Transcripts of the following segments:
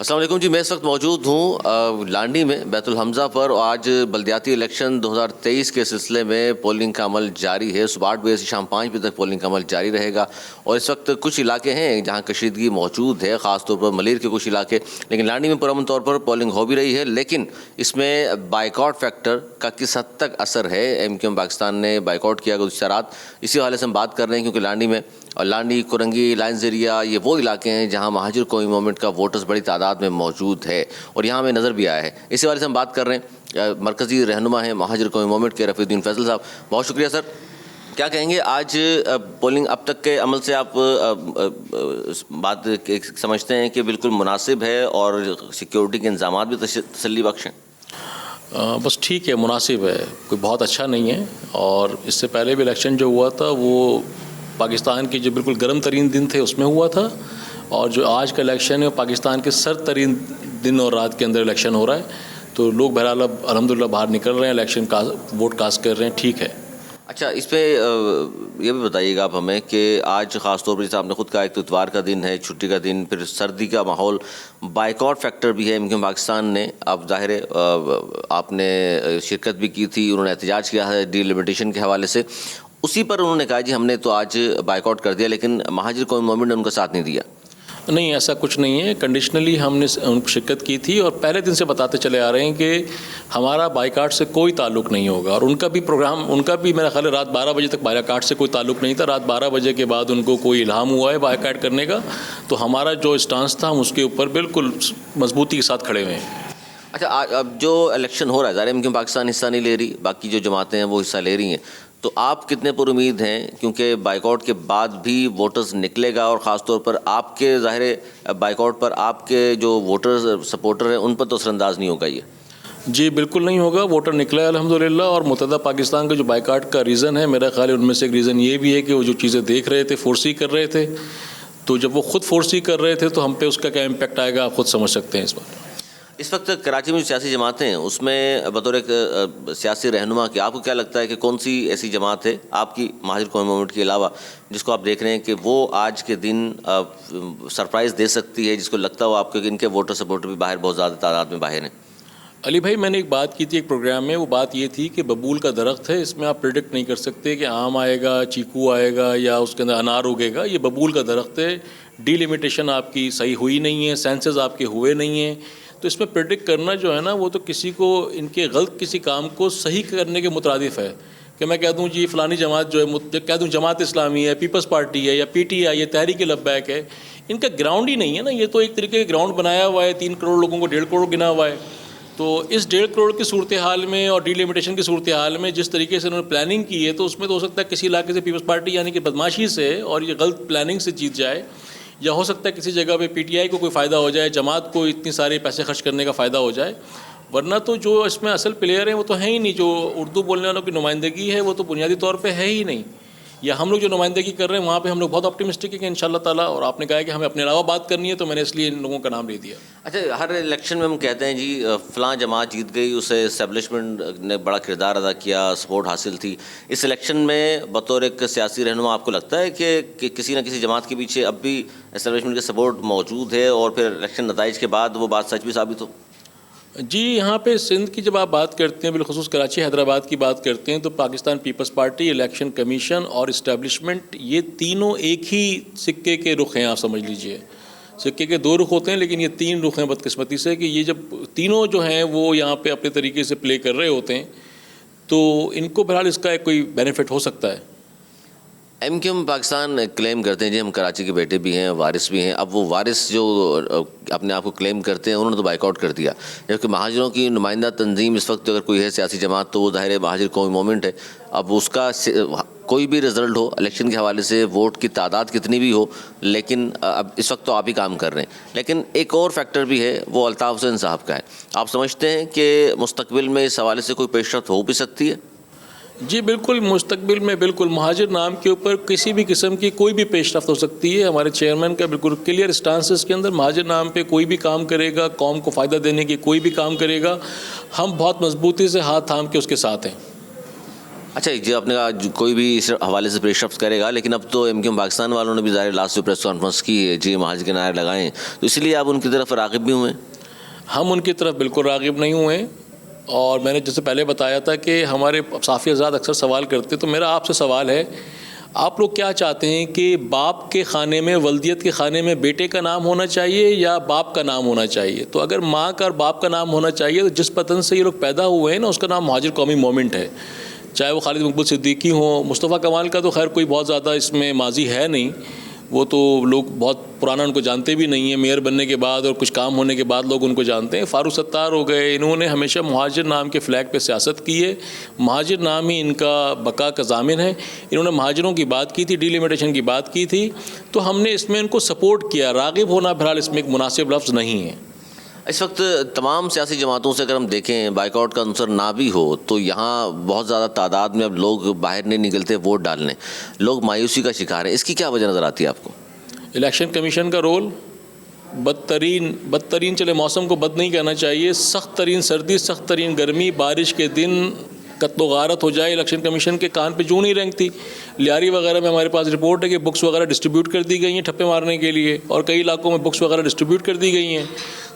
السلام علیکم جی، میں اس وقت موجود ہوں لانڈی میں بیت الحمزہ پر. آج بلدیاتی الیکشن 2023 کے سلسلے میں پولنگ کا عمل جاری ہے. صبح 8 بجے سے شام 5 بجے تک پولنگ کا عمل جاری رہے گا. اور اس وقت کچھ علاقے ہیں جہاں کشیدگی موجود ہے، خاص طور پر ملیر کے کچھ علاقے. لیکن لانڈی میں پرامن طور پر پولنگ ہو بھی رہی ہے. لیکن اس میں بائیکاٹ فیکٹر کا کس حد تک اثر ہے؟ ایم کیو ایم پاکستان نے بائیکاٹ کیا گزشتہ رات. اسی حوالے سے ہم بات کر رہے ہیں کیونکہ لانڈی میں اور لانڈی، کرنگی، لائنز ایریا یہ وہ علاقے ہیں جہاں مہاجر قومی موومنٹ کا ووٹرز بڑی تعداد میں موجود ہے اور یہاں ہمیں نظر بھی آیا ہے. اسی حوالے سے ہم بات کر رہے ہیں مرکزی رہنما ہیں مہاجر قومی موومنٹ کے رفیع الدین فیصل صاحب. بہت شکریہ سر. کیا کہیں گے آج پولنگ اب تک کے عمل سے؟ آپ بات سمجھتے ہیں کہ بالکل مناسب ہے اور سیکیورٹی کے انتظامات بھی تسلی بخش ہیں؟ بس ٹھیک ہے، مناسب ہے، کوئی بہت اچھا نہیں ہے. اور اس سے پہلے بھی الیکشن جو ہوا تھا وہ پاکستان کے جو بالکل گرم ترین دن تھے اس میں ہوا تھا، اور جو آج کا الیکشن ہے پاکستان کے سرد ترین دن اور رات کے اندر الیکشن ہو رہا ہے. تو لوگ بہرحال اب الحمدللہ باہر نکل رہے ہیں، الیکشن کا ووٹ کاسٹ کر رہے ہیں. ٹھیک ہے. اچھا، اس پہ یہ بھی بتائیے گا آپ ہمیں کہ آج خاص طور پر جیسے آپ نے خود کہا ایک تو اتوار کا دن ہے، چھٹی کا دن، پھر سردی کا ماحول، بائیکاٹ فیکٹر بھی ہے. ایم کیو ایم پاکستان نے، اب ظاہر ہے آپ نے شرکت بھی کی تھی، انہوں نے احتجاج کیا ہے ڈی لمیٹیشن کے حوالے سے. اسی پر انہوں نے کہا جی ہم نے تو آج بائیکاٹ کر دیا، لیکن مہاجر قومی موومنٹ نے ان کا ساتھ نہیں دیا. نہیں، ایسا کچھ نہیں ہے. کنڈیشنلی ہم نے ان کو شرکت کی تھی اور پہلے دن سے بتاتے چلے آ رہے ہیں کہ ہمارا بائیکاٹ سے کوئی تعلق نہیں ہوگا. اور ان کا بھی پروگرام، ان کا بھی میرا خیال ہے رات 12 بجے تک بائیکاٹ سے کوئی تعلق نہیں تھا. رات 12 بجے کے بعد ان کو کوئی الہام ہوا ہے بائیکاٹ کرنے کا. تو ہمارا جو اسٹانس تھا ہم اس کے اوپر بالکل مضبوطی کے ساتھ کھڑے ہوئے ہیں. اچھا، اب جو الیکشن ہو رہا ہے ظاہر ایم کیو ایم پاکستان حصہ نہیں لے رہی، باقی جو جماعتیں ہیں وہ حصہ لے رہی ہیں، تو آپ کتنے پر امید ہیں؟ کیونکہ بائیکاٹ کے بعد بھی ووٹرز نکلے گا اور خاص طور پر آپ کے ظاہر بائیکاٹ پر آپ کے جو ووٹرز سپورٹر ہیں ان پر تو اثر انداز نہیں ہوگا یہ. جی بالکل نہیں ہوگا. ووٹر نکلا ہے الحمدللہ. اور متحدہ پاکستان کا جو بائیکاٹ کا ریزن ہے، میرا خیال ہے ان میں سے ایک ریزن یہ بھی ہے کہ وہ جو چیزیں دیکھ رہے تھے، فورسی کر رہے تھے. تو جب وہ خود فورسی کر رہے تھے تو ہم پہ اس کا کیا امپیکٹ آئے گا آپ خود سمجھ سکتے ہیں. اس بات اس وقت کراچی میں جو سیاسی جماعتیں ہیں اس میں بطور ایک سیاسی رہنما کہ آپ کو کیا لگتا ہے کہ کون سی ایسی جماعت ہے آپ کی مہاجر قومی موومنٹ کے علاوہ جس کو آپ دیکھ رہے ہیں کہ وہ آج کے دن سرپرائز دے سکتی ہے، جس کو لگتا ہو آپ کو کہ ان کے ووٹر سپورٹر بھی باہر بہت زیادہ تعداد میں باہر ہیں؟ علی بھائی، میں نے ایک بات کی تھی ایک پروگرام میں. وہ بات یہ تھی کہ ببول کا درخت ہے، اس میں آپ پریڈکٹ نہیں کر سکتے کہ آم آئے گا، چیکو آئے گا یا اس کے اندر انار اگے گا. یہ ببول کا درخت ہے. ڈی لمیٹیشن آپ کی صحیح ہوئی نہیں ہے، سینسز آپ کے ہوئے نہیں ہیں. تو اس میں پریڈکٹ کرنا جو ہے نا وہ تو کسی کو ان کے غلط کسی کام کو صحیح کرنے کے مترادف ہے. کہ میں کہہ دوں جی فلانی جماعت جو ہے، کہہ دوں جماعت اسلامی ہے، پیپلز پارٹی ہے یا پی ٹی آئی ہے، تحریک لبیک ہے، ان کا گراؤنڈ ہی نہیں ہے نا. یہ تو ایک طریقے کا گراؤنڈ بنایا ہوا ہے، 3 کروڑ لوگوں کو 1.5 کروڑ گنا ہوا ہے. تو اس 1.5 کروڑ کی صورتحال میں اور ڈی لمیٹیشن کی صورتحال میں جس طریقے سے انہوں نے پلاننگ کی ہے، تو اس میں تو ہو سکتا ہے کسی علاقے سے پیپلز پارٹی یعنی کہ بدماشی سے اور یہ غلط پلاننگ سے جیت جائے، یا ہو سکتا ہے کسی جگہ پہ پی ٹی آئی کو کوئی فائدہ ہو جائے، جماعت کو اتنی سارے پیسے خرچ کرنے کا فائدہ ہو جائے. ورنہ تو جو اس میں اصل پلیئر ہیں وہ تو ہیں ہی نہیں. جو اردو بولنے والوں کی نمائندگی ہے وہ تو بنیادی طور پہ ہے ہی نہیں. یا ہم لوگ جو نمائندگی کر رہے ہیں وہاں پہ ہم لوگ بہت آپٹیمسٹک ہیں کہ انشاءاللہ تعالیٰ. اور آپ نے کہا ہے کہ ہمیں اپنے علاوہ بات کرنی ہے تو میں نے اس لیے ان لوگوں کا نام لے دیا. اچھا، ہر الیکشن میں ہم کہتے ہیں جی فلاں جماعت جیت گئی، اسے اسٹیبلشمنٹ نے بڑا کردار ادا کیا، سپورٹ حاصل تھی. اس الیکشن میں بطور ایک سیاسی رہنما آپ کو لگتا ہے کہ کسی نہ کسی جماعت کے پیچھے اب بھی اسٹیبلشمنٹ کے سپورٹ موجود ہے اور پھر الیکشن نتائج کے بعد وہ بات سچ بھی ثابت ہو؟ جی، یہاں پہ سندھ کی جب آپ بات کرتے ہیں، بالخصوص کراچی حیدرآباد کی بات کرتے ہیں، تو پاکستان پیپلز پارٹی، الیکشن کمیشن اور اسٹیبلشمنٹ یہ تینوں ایک ہی سکے کے رخ ہیں. آپ سمجھ لیجئے سکے کے 2 رخ ہوتے ہیں، لیکن یہ 3 رخ ہیں بدقسمتی سے. کہ یہ جب تینوں جو ہیں وہ یہاں پہ اپنے طریقے سے پلے کر رہے ہوتے ہیں تو ان کو بہرحال اس کا ایک کوئی بینیفٹ ہو سکتا ہے. ایم کیو ایم پاکستان کلیم کرتے ہیں جی ہم کراچی کے بیٹے بھی ہیں، وارث بھی ہیں. اب وہ وارث جو اپنے آپ کو کلیم کرتے ہیں انہوں نے تو بائیک آؤٹ کر دیا، جبکہ مہاجروں کی نمائندہ تنظیم اس وقت اگر کوئی ہے سیاسی جماعت تو وہ ظاہر مہاجر قومی موومنٹ ہے. اب اس کا کوئی بھی رزلٹ ہو الیکشن کے حوالے سے، ووٹ کی تعداد کتنی بھی ہو، لیکن اب اس وقت تو آپ ہی کام کر رہے ہیں. لیکن ایک اور فیکٹر بھی ہے، وہ الطاف حسین صاحب کا ہے. آپ سمجھتے ہیں کہ مستقبل میں اس حوالے سے کوئی پیش رفت ہو بھی سکتی ہے؟ جی بالکل، مستقبل میں بالکل مہاجر نام کے اوپر کسی بھی قسم کی کوئی بھی پیش رفت ہو سکتی ہے. ہمارے چیئرمین کا بالکل کلیئر اسٹانسز کے اندر مہاجر نام پہ کوئی بھی کام کرے گا، قوم کو فائدہ دینے کی کوئی بھی کام کرے گا، ہم بہت مضبوطی سے ہاتھ تھام کے اس کے ساتھ ہیں. اچھا جو آپ نے کہا کوئی بھی اس حوالے سے پیش رفت کرے گا، لیکن اب تو ایم کیو ایم پاکستان والوں نے بھی ظاہر لاسٹ پریس کانفرنس کی ہے، جی مہاجر کے نعرے لگائے، تو اس لیے آپ ان کی طرف راغب بھی ہوئے؟ ہم ان کی طرف بالکل راغب نہیں ہوئے، اور میں نے جیسے پہلے بتایا تھا کہ ہمارے صحافی حضرات اکثر سوال کرتے، تو میرا آپ سے سوال ہے، آپ لوگ کیا چاہتے ہیں کہ باپ کے خانے میں، ولدیت کے خانے میں بیٹے کا نام ہونا چاہیے یا باپ کا نام ہونا چاہیے؟ تو اگر ماں کا اور باپ کا نام ہونا چاہیے تو جس وطن سے یہ لوگ پیدا ہوئے ہیں نا، اس کا نام مہاجر قومی موومنٹ ہے، چاہے وہ خالد مقبول صدیقی ہوں، مصطفیٰ کمال کا تو خیر کوئی بہت زیادہ اس میں ماضی ہے نہیں، وہ تو لوگ بہت پرانا ان کو جانتے بھی نہیں ہیں، میئر بننے کے بعد اور کچھ کام ہونے کے بعد لوگ ان کو جانتے ہیں۔ فاروق ستار ہو گئے، انہوں نے ہمیشہ مہاجر نام کے فلیگ پہ سیاست کی ہے، مہاجر نام ہی ان کا بقا کا ضامن ہے۔ انہوں نے مہاجروں کی بات کی تھی، ڈی لیمیٹیشن کی بات کی تھی، تو ہم نے اس میں ان کو سپورٹ کیا۔ راغب ہونا بہرحال اس میں ایک مناسب لفظ نہیں ہے۔ اس وقت تمام سیاسی جماعتوں سے اگر ہم دیکھیں بائیک آؤٹ کا عنصر نہ بھی ہو تو یہاں بہت زیادہ تعداد میں اب لوگ باہر نہیں نکلتے ووٹ ڈالنے، لوگ مایوسی کا شکار ہیں، اس کی کیا وجہ نظر آتی ہے آپ کو؟ الیکشن کمیشن کا رول بدترین چلے موسم کو بد نہیں کہنا چاہیے، سخت ترین سردی، سخت ترین گرمی، بارش کے دن قتل و غارت ہو جائے، الیکشن کمیشن کے کان پہ جوں نہیں رینگتی۔ لیاری وغیرہ میں ہمارے پاس رپورٹ ہے کہ بکس وغیرہ ڈسٹریبیوٹ کر دی گئی ہیں ٹھپے مارنے کے لیے، اور کئی علاقوں میں بکس وغیرہ ڈسٹریبیوٹ کر دی گئی ہیں۔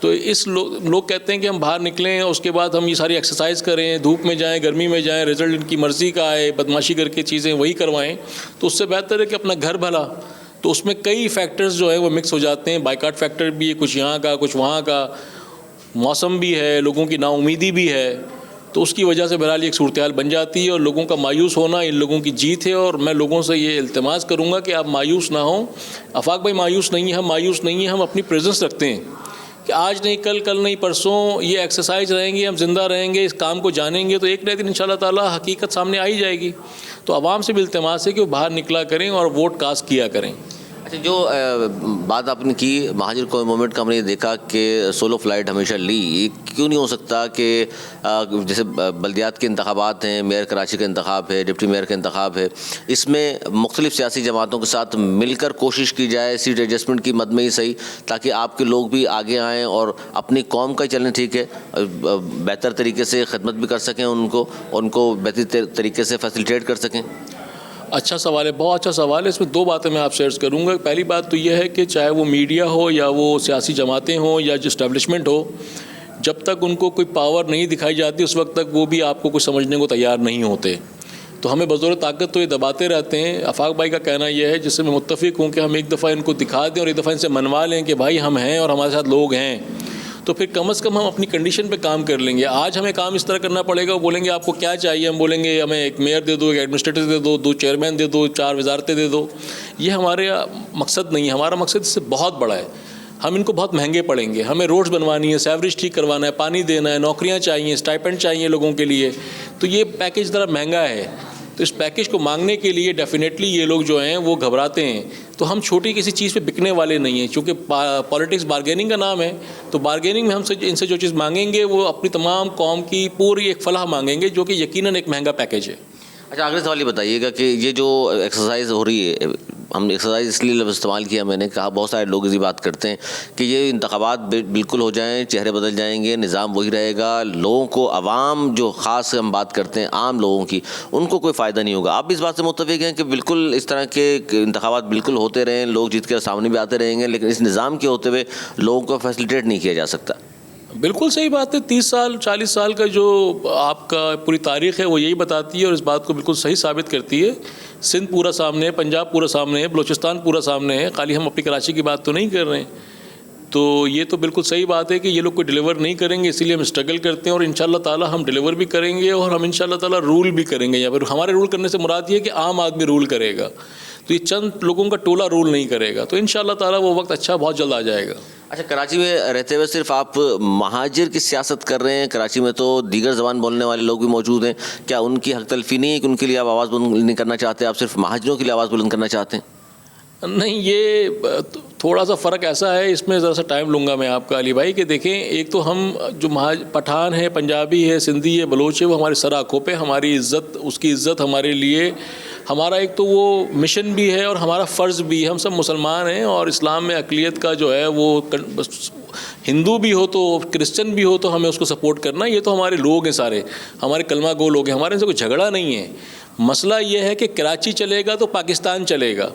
تو لوگ کہتے ہیں کہ ہم باہر نکلیں، اس کے بعد ہم یہ ساری ایکسرسائز کریں، دھوپ میں جائیں، گرمی میں جائیں، رزلٹ ان کی مرضی کا آئے، بدماشی کر کے چیزیں وہی کروائیں، تو اس سے بہتر ہے کہ اپنا گھر بھلا۔ تو اس میں کئی فیکٹرز جو ہیں وہ مکس ہو جاتے ہیں، بائیکاٹ فیکٹر بھی ہے، کچھ یہاں کا کچھ وہاں کا، موسم بھی ہے، لوگوں کی نا امیدی بھی ہے، تو اس کی وجہ سے بہرحال ایک صورتحال بن جاتی ہے، اور لوگوں کا مایوس ہونا ان لوگوں کی جیت ہے۔ اور میں لوگوں سے یہ التماس کروں گا کہ آپ مایوس نہ ہوں۔ آفاق بھائی مایوس نہیں ہیں، ہم مایوس نہیں ہیں، ہم اپنی پریزنس رکھتے ہیں کہ آج نہیں کل، کل نہیں پرسوں، یہ ایکسرسائز رہیں گے، ہم زندہ رہیں گے، اس کام کو جانیں گے، تو ایک نہ ایک دن انشاءاللہ تعالیٰ حقیقت سامنے آ ہی جائے گی۔ تو عوام سے بھی التماس ہے کہ وہ باہر نکلا کریں اور ووٹ کاسٹ کیا کریں۔ اچھا جو بات آپ نے کی مہاجر قومی موومنٹ کا، ہم نے یہ دیکھا کہ سولو فلائٹ ہمیشہ لی، کیوں نہیں ہو سکتا کہ جیسے بلدیات کے انتخابات ہیں، میئر کراچی کا انتخاب ہے، ڈپٹی میئر کا انتخاب ہے، اس میں مختلف سیاسی جماعتوں کے ساتھ مل کر کوشش کی جائے سیٹ ایڈجسٹمنٹ کی مد میں ہی صحیح، تاکہ آپ کے لوگ بھی آگے آئیں اور اپنی قوم کا چلیں، ٹھیک ہے، بہتر طریقے سے خدمت بھی کر سکیں، ان کو بہتر طریقے سے فیسیلیٹیٹ کر سکیں؟ اچھا سوال ہے، بہت اچھا سوال ہے۔ اس میں دو باتیں میں آپ سے عرض کروں گا۔ پہلی بات تو یہ ہے کہ چاہے وہ میڈیا ہو یا وہ سیاسی جماعتیں ہوں یا جو اسٹیبلشمنٹ ہو، جب تک ان کو کوئی پاور نہیں دکھائی جاتی اس وقت تک وہ بھی آپ کو کچھ سمجھنے کو تیار نہیں ہوتے، تو ہمیں بزور طاقت تو یہ دباتے رہتے ہیں۔ آفاق بھائی کا کہنا یہ ہے، جس سے میں متفق ہوں، کہ ہم ایک دفعہ ان کو دکھا دیں اور ایک دفعہ ان سے منوا لیں کہ بھائی ہم ہیں اور ہمارے ساتھ لوگ ہیں، تو پھر کم از کم ہم اپنی کنڈیشن پہ کام کر لیں گے۔ آج ہمیں کام اس طرح کرنا پڑے گا، وہ بولیں گے آپ کو کیا چاہیے، ہم بولیں گے ہمیں ایک میئر دے دو، ایک ایڈمنسٹریٹر دے دو، 2 چیئرمین دے دو، 4 وزارتیں دے دو۔ یہ ہمارے مقصد نہیں ہے، ہمارا مقصد اس سے بہت بڑا ہے۔ ہم ان کو بہت مہنگے پڑیں گے، ہمیں روڈز بنوانی ہے، سیوریج ٹھیک کروانا ہے، پانی دینا ہے، نوکریاں چاہیے، اسٹائپنڈ چاہیے لوگوں کے لیے، تو یہ پیکیج ذرا مہنگا ہے۔ تو اس پیکیج کو مانگنے کے لیے ڈیفینیٹلی یہ لوگ جو ہیں وہ گھبراتے ہیں۔ تو ہم چھوٹی کسی چیز پہ بکنے والے نہیں ہیں، چونکہ پالیٹکس بارگیننگ کا نام ہے، تو بارگیننگ میں ہم سے ان سے جو چیز مانگیں گے وہ اپنی تمام قوم کی پوری ایک فلاح مانگیں گے، جو کہ یقیناً ایک مہنگا پیکیج ہے۔ اچھا آخری سوال یہ بتائیے گا کہ یہ جو ایکسرسائز ہو رہی ہے، ہم ایکسرسائز اس لیے لفظ استعمال کیا، میں نے کہا بہت سارے لوگ اسی بات کرتے ہیں کہ یہ انتخابات بالکل ہو جائیں، چہرے بدل جائیں گے، نظام وہی رہے گا، لوگوں کو، عوام جو خاص ہم بات کرتے ہیں عام لوگوں کی، ان کو کوئی فائدہ نہیں ہوگا۔ آپ بھی اس بات سے متفق ہیں کہ بالکل اس طرح کے انتخابات بالکل ہوتے رہیں، لوگ جیت کر سامنے بھی آتے رہیں گے، لیکن اس نظام کے ہوتے ہوئے لوگوں کو فیسیلیٹیٹ نہیں کیا جا سکتا؟ بالکل صحیح بات ہے۔ 30 سال 40 سال کا جو آپ کا پوری تاریخ ہے وہ یہی بتاتی ہے اور اس بات کو بالکل صحیح ثابت کرتی ہے۔ سندھ پورا سامنے ہے، پنجاب پورا سامنے ہے، بلوچستان پورا سامنے ہے، خالی ہم اپنی کراچی کی بات تو نہیں کر رہے ہیں۔ تو یہ تو بالکل صحیح بات ہے کہ یہ لوگ کوئی ڈیلیور نہیں کریں گے، اسی لیے ہم اسٹرگل کرتے ہیں، اور انشاءاللہ تعالی ہم ڈیلیور بھی کریں گے اور ہم انشاءاللہ تعالی رول بھی کریں گے۔ یا پھر ہمارے رول کرنے سے مراد یہ ہے کہ عام آدمی رول کرے گا، تو یہ چند لوگوں کا ٹولہ رول نہیں کرے گا، تو انشاءاللہ تعالی وہ وقت اچھا بہت جلد آ جائے گا۔ اچھا کراچی میں رہتے ہوئے صرف آپ مہاجر کی سیاست کر رہے ہیں؟ کراچی میں تو دیگر زبان بولنے والے لوگ بھی موجود ہیں، کیا ان کی حق تلفی نہیں ہے کہ ان کے لیے آپ آواز بلند نہیں کرنا چاہتے، آپ صرف مہاجروں کے لیے آواز بلند کرنا چاہتے ہیں؟ نہیں، یہ تھوڑا سا فرق ایسا ہے، اس میں ذرا سا ٹائم لوں گا میں آپ کا علی بھائی، کہ دیکھیں ایک تو ہم جو پٹھان ہے، پنجابی ہے، سندھی ہے، بلوچ ہے، وہ ہمارے سر آنکھوں پہ، ہماری عزت، اس کی عزت ہمارے لیے ہمارا ایک تو وہ مشن بھی ہے اور ہمارا فرض بھی ہے۔ ہم سب مسلمان ہیں اور اسلام میں اقلیت کا جو ہے وہ ہندو بھی ہو تو کرسچن بھی ہو تو ہمیں اس کو سپورٹ کرنا. یہ تو ہمارے لوگ ہیں سارے, ہمارے کلمہ گو لوگ ہیں, ہمارے ان سے کوئی جھگڑا نہیں ہے. مسئلہ یہ ہے کہ کراچی چلے گا تو پاکستان چلے گا,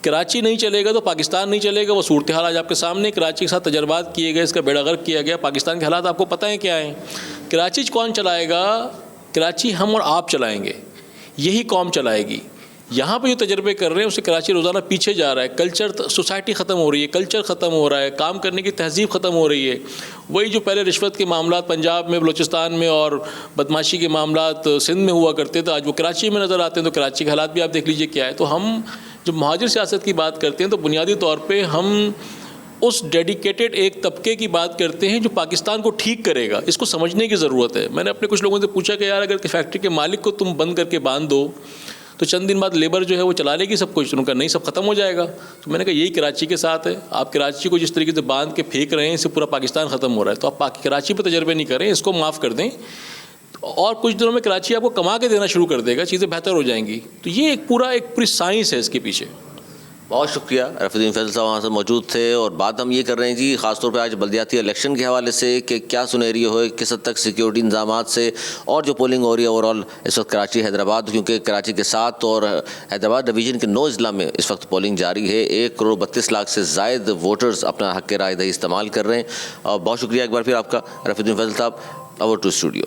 کراچی نہیں چلے گا تو پاکستان نہیں چلے گا. وہ صورتحال آج آپ کے سامنے, کراچی کے ساتھ تجربات کیے گئے, اس کا بیڑا غرق کیا گیا. پاکستان کے حالات آپ کو پتہ ہیں کیا ہیں. کراچی کون چلائے گا؟ کراچی ہم اور آپ چلائیں گے, یہی قوم چلائے گی. یہاں پہ جو تجربے کر رہے ہیں اس سے کراچی روزانہ پیچھے جا رہا ہے. کلچر, سوسائٹی ختم ہو رہی ہے, کلچر ختم ہو رہا ہے, کام کرنے کی تہذیب ختم ہو رہی ہے. وہی جو پہلے رشوت کے معاملات پنجاب میں, بلوچستان میں اور بدماشی کے معاملات سندھ میں ہوا کرتے تھے, آج وہ کراچی میں نظر آتے ہیں. تو کراچی کے حالات بھی آپ دیکھ لیجئے کیا ہے. تو ہم جب مہاجر سیاست کی بات کرتے ہیں تو بنیادی طور پہ ہم اس ڈیڈیکیٹڈ ایک طبقے کی بات کرتے ہیں جو پاکستان کو ٹھیک کرے گا. اس کو سمجھنے کی ضرورت ہے. میں نے اپنے کچھ لوگوں سے پوچھا کہ یار اگر فیکٹری کے مالک کو تم بند کر کے باندھ دو تو چند دن بعد لیبر جو ہے وہ چلا لے گی سب کچھ. ان کا نہیں, سب ختم ہو جائے گا. تو میں نے کہا یہی کراچی کے ساتھ ہے. آپ کراچی کو جس طریقے سے باندھ کے پھینک رہے ہیں اس سے پورا پاکستان ختم ہو رہا ہے. تو آپ کراچی پہ تجربے نہیں کریں, اس کو معاف کر دیں, اور کچھ دنوں میں کراچی آپ کو کما کے دینا شروع کر دے گا, چیزیں بہتر ہو جائیں گی. تو یہ ایک پوری سائنس ہے اس کے پیچھے. بہت شکریہ. رفیع الدین فیصل صاحب وہاں سے موجود تھے. اور بات ہم یہ کر رہے ہیں جی خاص طور پہ آج بلدیاتی الیکشن کے حوالے سے کہ کیا سنیریو ہوئے, کس حد تک سیکیورٹی انتظامات سے, اور جو پولنگ ہو رہی ہے اوور آل اس وقت کراچی حیدرآباد, کیونکہ کراچی کے 7 اور حیدرآباد ڈویژن کے 9 اضلاع میں اس وقت پولنگ جاری ہے. 1,32,00,000 سے زائد ووٹرز اپنا حق رائے دہی استعمال کر رہے ہیں. اور بہت شکریہ ایک بار پھر آپ کا رفیع الدین Faisal sahab. Over to studio.